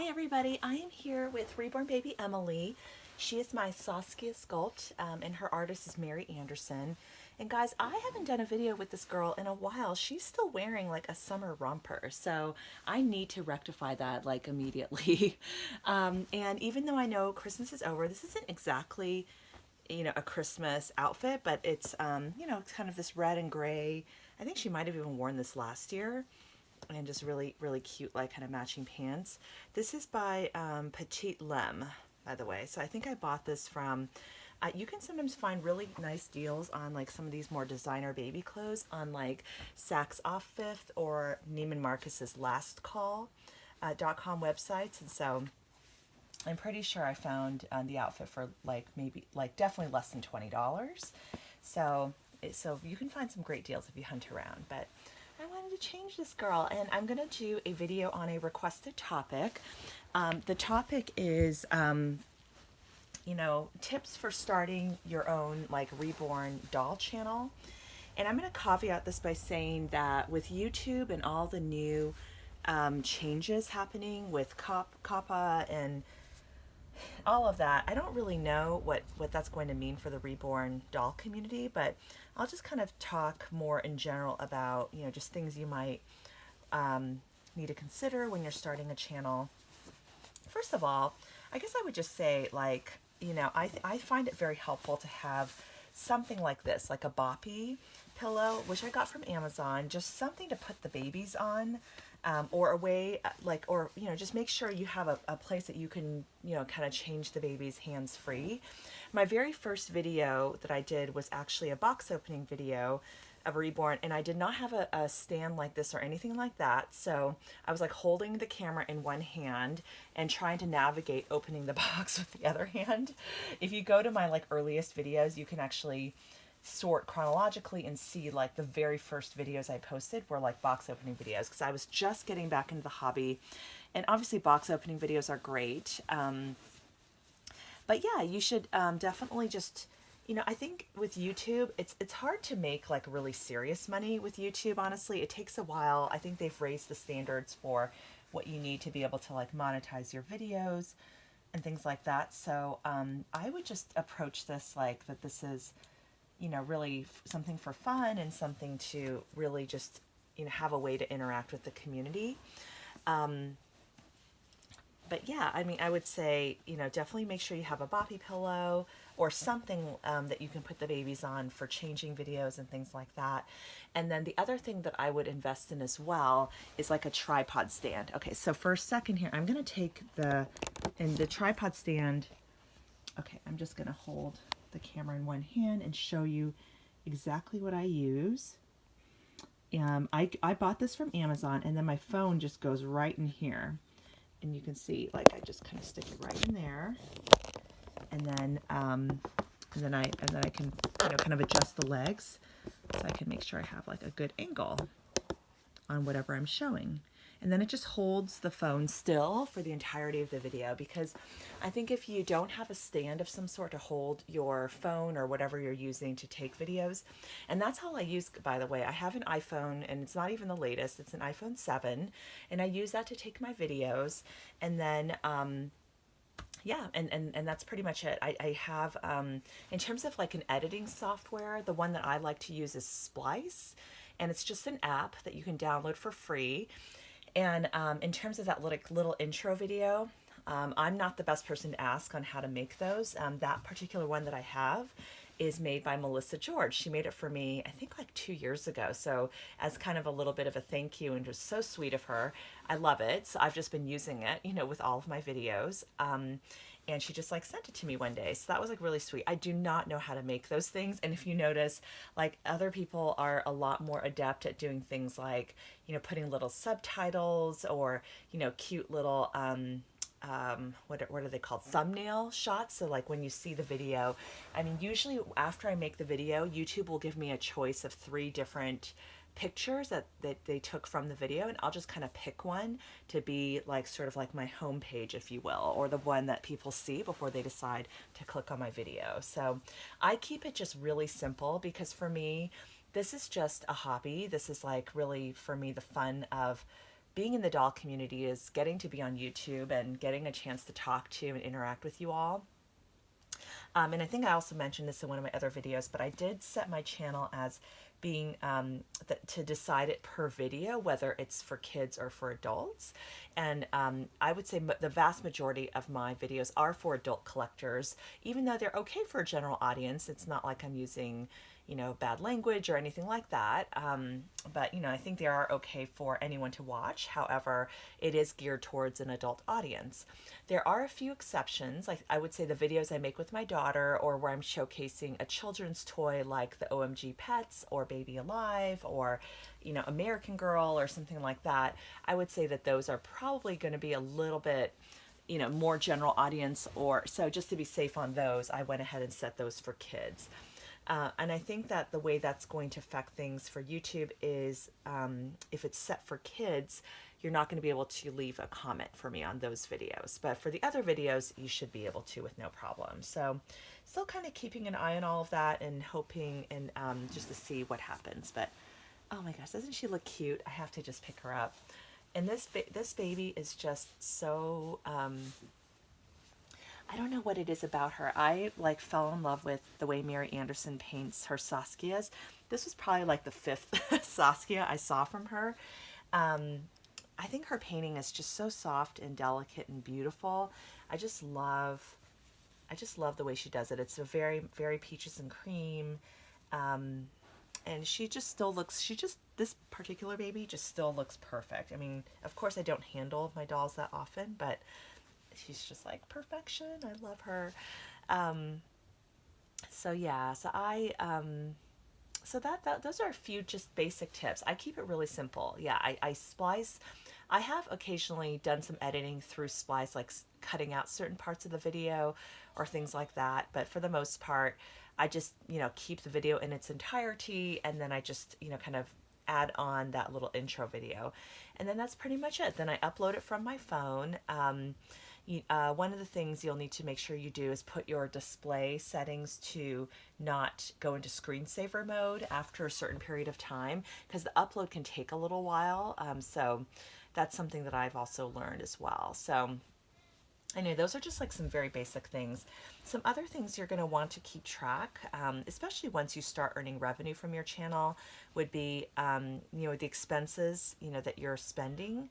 Hi everybody, I am here with Reborn baby Emily. She is my Saskia sculpt, and her artist is Mary Anderson. And guys, I haven't done a video with this girl in a while. She's still wearing like a summer romper, so I need to rectify that like immediately. And even though I know Christmas is over, this isn't exactly a Christmas outfit, but it's it's kind of this red and gray. I think she might have even worn this last year, and just really really cute like kind of matching pants. This is by Petit Lem, by the way. So I think I bought this from you can sometimes find really nice deals on like some of these more designer baby clothes on like Saks Off Fifth or Neiman Marcus's Last Call .com websites. And so I'm pretty sure I found the outfit for like maybe like definitely less than $20. So you can find some great deals if you hunt around. But I wanted to change this girl, and I'm going to do a video on a requested topic. The topic is, tips for starting your own like Reborn doll channel. And I'm going to caveat this by saying that with YouTube and all the new changes happening with COPPA and all of that, I don't really know what that's going to mean for the Reborn doll community, but I'll just kind of talk more in general about, just things you might need to consider when you're starting a channel. First of all, I guess I would just say, like, I find it very helpful to have something like this, like a boppy pillow, which I got from Amazon, just something to put the babies on. Or a way like, or, just make sure you have a place that you can, kind of change the baby's hands free. My very first video that I did was actually a box opening video of Reborn, and I did not have a stand like this or anything like that. So I was like holding the camera in one hand and trying to navigate opening the box with the other hand. If you go to my like earliest videos, you can actually sort chronologically and see like the very first videos I posted were like box opening videos, because I was just getting back into the hobby. And obviously box opening videos are great, but yeah, you should definitely just, I think with YouTube it's hard to make like really serious money with YouTube. Honestly, it takes a while. I think they've raised the standards for what you need to be able to like monetize your videos and things like that. So I would just approach this like that this is really something for fun and something to really just, have a way to interact with the community. But yeah, I mean, I would say, definitely make sure you have a boppy pillow or something that you can put the babies on for changing videos and things like that. And then the other thing that I would invest in as well is like a tripod stand. Okay, so for a second here, I'm going to take the tripod stand. Okay, I'm just going to hold the camera in one hand and show you exactly what I use. I bought this from Amazon, and then my phone just goes right in here, and you can see like I just kind of stick it right in there, and then I can kind of adjust the legs so I can make sure I have like a good angle on whatever I'm showing. And then it just holds the phone still for the entirety of the video, because I think if you don't have a stand of some sort to hold your phone or whatever you're using to take videos, and that's how I use, by the way, I have an iPhone, and it's not even the latest, it's an iPhone 7, and I use that to take my videos. And then yeah, and that's pretty much it. I have, in terms of like an editing software, the one that I like to use is Splice, and it's just an app that you can download for free. And in terms of that little intro video, I'm not the best person to ask on how to make those. That particular one that I have is made by Melissa George. She made it for me, I think like 2 years ago. So as kind of a little bit of a thank you, and just so sweet of her. I love it. So I've just been using it, with all of my videos. And she just like sent it to me one day. So that was like really sweet. I do not know how to make those things. And if you notice, like other people are a lot more adept at doing things like, putting little subtitles or, cute little, what are they called? Thumbnail shots. So like when you see the video, I mean, usually after I make the video, YouTube will give me a choice of 3 different pictures that they took from the video, and I'll just kind of pick one to be like sort of like my home page, if you will, or the one that people see before they decide to click on my video. So I keep it just really simple, because for me, this is just a hobby. This is like really for me the fun of being in the doll community is getting to be on YouTube and getting a chance to talk to and interact with you all. And I think I also mentioned this in one of my other videos, but I did set my channel as being to decide it per video, whether it's for kids or for adults. And I would say the vast majority of my videos are for adult collectors, even though they're okay for a general audience. It's not like I'm using, you know, bad language or anything like that. But, you know, I think they are okay for anyone to watch. However, it is geared towards an adult audience. There are a few exceptions. Like I would say the videos I make with my daughter, or where I'm showcasing a children's toy like the OMG Pets or Baby Alive or, you know, American Girl or something like that. I would say that those are probably going to be a little bit, you know, more general audience, or so just to be safe on those, I went ahead and set those for kids. And I think that the way that's going to affect things for YouTube is if it's set for kids, you're not going to be able to leave a comment for me on those videos. But for the other videos, you should be able to with no problem. So still kind of keeping an eye on all of that and hoping and just to see what happens. But oh my gosh, doesn't she look cute? I have to just pick her up. And this baby is just so... I don't know what it is about her. I like fell in love with the way Mary Anderson paints her Saskias. This was probably like the fifth Saskia I saw from her. I think her painting is just so soft and delicate and beautiful. I just love the way she does it. It's a very, very peaches and cream. And she just still looks, this particular baby just still looks perfect. I mean, of course I don't handle my dolls that often, but she's just like perfection. I love her. So yeah, so those are a few just basic tips. I keep it really simple. Yeah, I splice. I have occasionally done some editing through splice, like cutting out certain parts of the video or things like that. But for the most part, I just, you know, keep the video in its entirety, and then I just, you know, kind of add on that little intro video. And then that's pretty much it. Then I upload it from my phone. One of the things you'll need to make sure you do is put your display settings to not go into screensaver mode after a certain period of time, because the upload can take a little while. So that's something that I've also learned as well. So anyway, those are just like some very basic things. Some other things you're going to want to keep track, especially once you start earning revenue from your channel, would be, you know, the expenses, you know, that you're spending,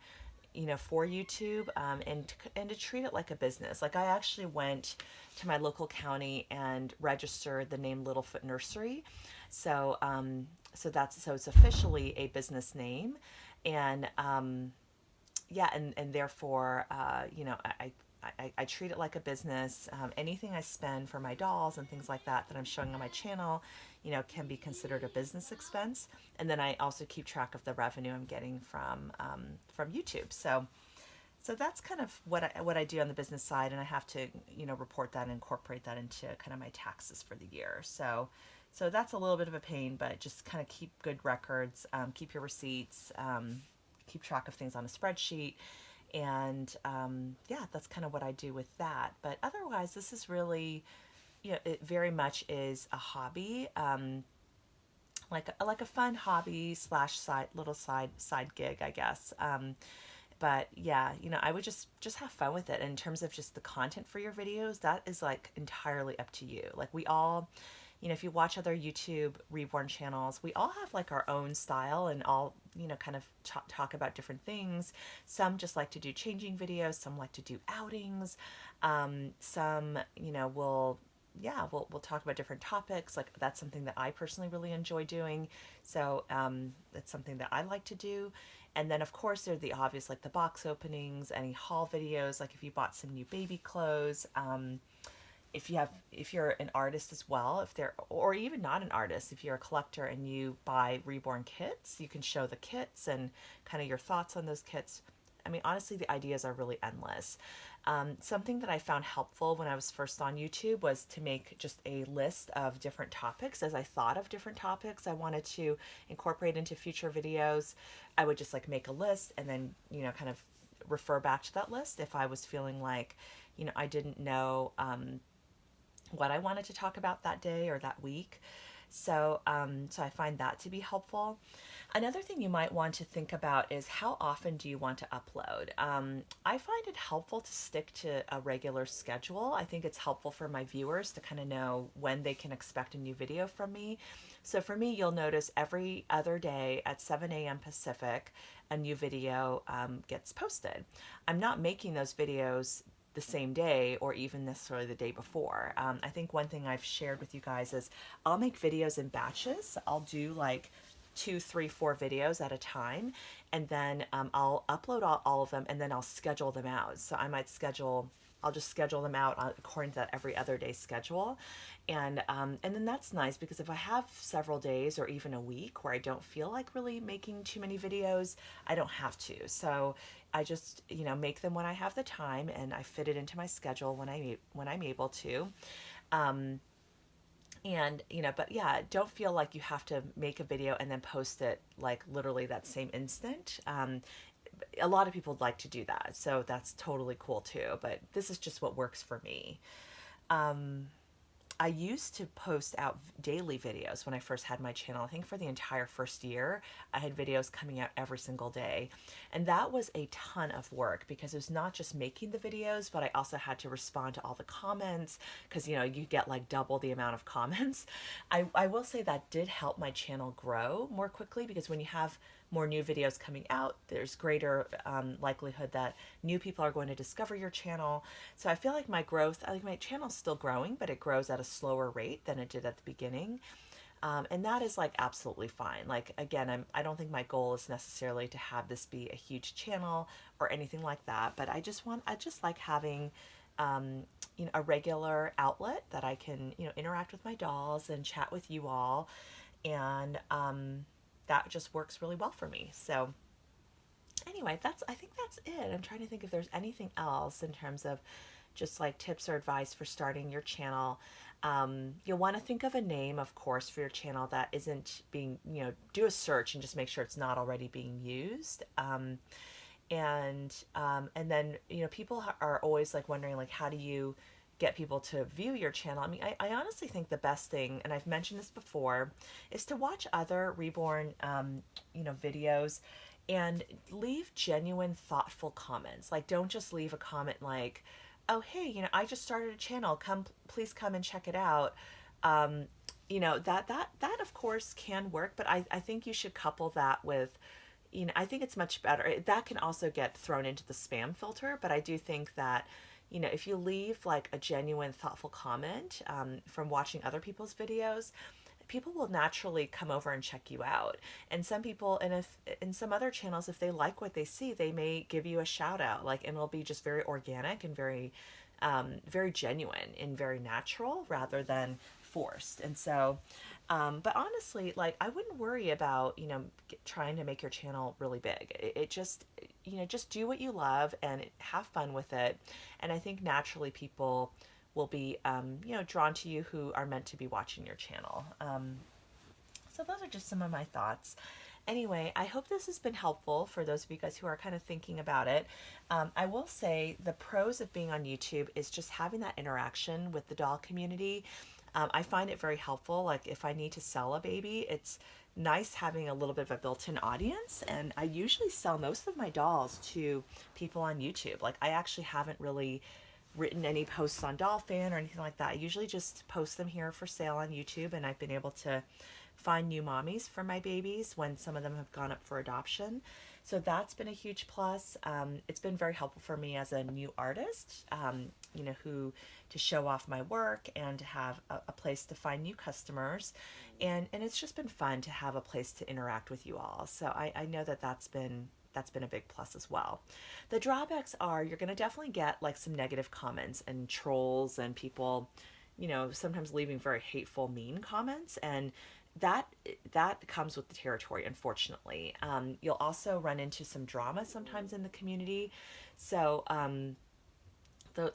you know, for YouTube, and to treat it like a business. Like I actually went to my local county and registered the name Littlefoot Nursery. So, so it's officially a business name, and yeah, and therefore, you know, I treat it like a business. Anything I spend for my dolls and things like that I'm showing on my channel, you know, can be considered a business expense. And then I also keep track of the revenue I'm getting from YouTube. So that's kind of what I do on the business side, and I have to, you know, report that and incorporate that into kind of my taxes for the year. So that's a little bit of a pain, but just kind of keep good records, keep your receipts, keep track of things on a spreadsheet. And yeah, that's kind of what I do with that. But otherwise, this is really, you know, it very much is a hobby, like a fun hobby slash little side gig, I guess. But yeah, you know, I would just have fun with it. And in terms of just the content for your videos, that is like entirely up to you. Like we all, you know, if you watch other YouTube Reborn channels, we all have like our own style and all, you know, kind of talk about different things. Some just like to do changing videos. Some like to do outings. Some, you know, we'll talk about different topics. Like that's something that I personally really enjoy doing. So that's something that I like to do. And then of course there's the obvious, like the box openings, any haul videos, like if you bought some new baby clothes, if you're an artist as well, or even not an artist, if you're a collector and you buy Reborn kits, you can show the kits and kind of your thoughts on those kits. I mean, honestly, the ideas are really endless. Something that I found helpful when I was first on YouTube was to make just a list of different topics. As I thought of different topics I wanted to incorporate into future videos, I would just like make a list and then, you know, kind of refer back to that list if I was feeling like, you know, I didn't know what I wanted to talk about that day or that week. So I find that to be helpful. Another thing you might want to think about is how often do you want to upload? I find it helpful to stick to a regular schedule. I think it's helpful for my viewers to kind of know when they can expect a new video from me. So for me, you'll notice every other day at 7 a.m. Pacific, a new video gets posted. I'm not making those videos the same day or even necessarily the day before. I think one thing I've shared with you guys is I'll make videos in batches. I'll do like two, three, four videos at a time, and then I'll upload all of them, and then I'll schedule them out. So I'll just schedule them out according to that every other day schedule, and then that's nice because if I have several days or even a week where I don't feel like really making too many videos, I don't have to. So I just make them when I have the time, and I fit it into my schedule when I'm able to. Um, and but yeah, don't feel like you have to make a video and then post it like literally that same instant. A lot of people like to do that, so that's totally cool too, but this is just what works for me. um, I used to post out daily videos when I first had my channel. I think for the entire first year, I had videos coming out every single day. And that was a ton of work because it was not just making the videos, but I also had to respond to all the comments because, you get like double the amount of comments. I will say that did help my channel grow more quickly because when you have more new videos coming out, there's greater likelihood that new people are going to discover your channel. So I feel like my channel's still growing, but it grows at a slower rate than it did at the beginning. And that is like absolutely fine. Like, again, I don't think my goal is necessarily to have this be a huge channel or anything like that, but I just like having a regular outlet that I can, interact with my dolls and chat with you all. And that just works really well for me. So anyway, I think that's it. I'm trying to think if there's anything else in terms of just like tips or advice for starting your channel. You'll want to think of a name, of course, for your channel that isn't being, do a search and just make sure it's not already being used. And then, people are always like wondering, like, how do you get people to view your channel? I mean, I honestly think the best thing, and I've mentioned this before, is to watch other Reborn, videos and leave genuine, thoughtful comments. Like, don't just leave a comment like, oh, hey, I just started a channel. Please come and check it out. That of course can work, but I think you should couple that with, I think it's much better. That can also get thrown into the spam filter, but I do think that, if you leave like a genuine, thoughtful comment from watching other people's videos, people will naturally come over and check you out. And some people, and if in some other channels, if they like what they see, they may give you a shout out, like, and it'll be just very organic and very genuine and very natural rather than forced. And so, but honestly, like, I wouldn't worry about, trying to make your channel really big. It just, just do what you love and have fun with it. And I think naturally people will be, drawn to you who are meant to be watching your channel. So those are just some of my thoughts. Anyway, I hope this has been helpful for those of you guys who are kind of thinking about it. I will say the pros of being on YouTube is just having that interaction with the doll community. I find it very helpful. Like, if I need to sell a baby, it's nice having a little bit of a built-in audience. And I usually sell most of my dolls to people on YouTube. Like, I actually haven't really written any posts on Doll Fan or anything like that. I usually just post them here for sale on YouTube, and I've been able to find new mommies for my babies when some of them have gone up for adoption. So that's been a huge plus. It's been very helpful for me as a new artist, who to show off my work and to have a place to find new customers. And it's just been fun to have a place to interact with you all. So I know that's been a big plus as well. The drawbacks are you're going to definitely get like some negative comments and trolls and people, sometimes leaving very hateful, mean comments, and that comes with the territory, unfortunately. You'll also run into some drama sometimes in the community. So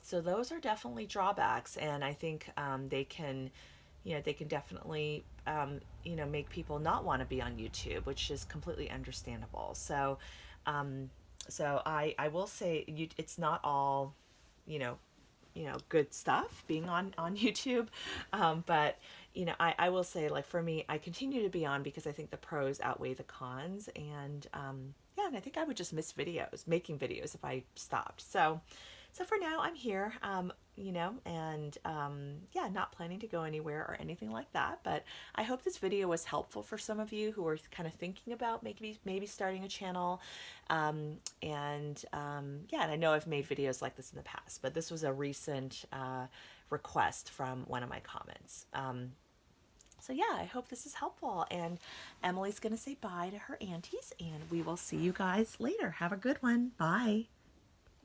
so those are definitely drawbacks, and I think they can definitely make people not want to be on YouTube, which is completely understandable. So I will say it's not all, you know you know, good stuff being on YouTube. But you know, I will say, like, for me, I continue to be on because I think the pros outweigh the cons. And yeah, and I think I would just miss videos, making videos, if I stopped. So for now, I'm here, you know, and yeah, not planning to go anywhere or anything like that. But I hope this video was helpful for some of you who are kind of thinking about maybe starting a channel. Yeah, and I know I've made videos like this in the past, but this was a recent request from one of my comments. So yeah, I hope this is helpful. And Emily's going to say bye to her aunties, and we will see you guys later. Have a good one. Bye.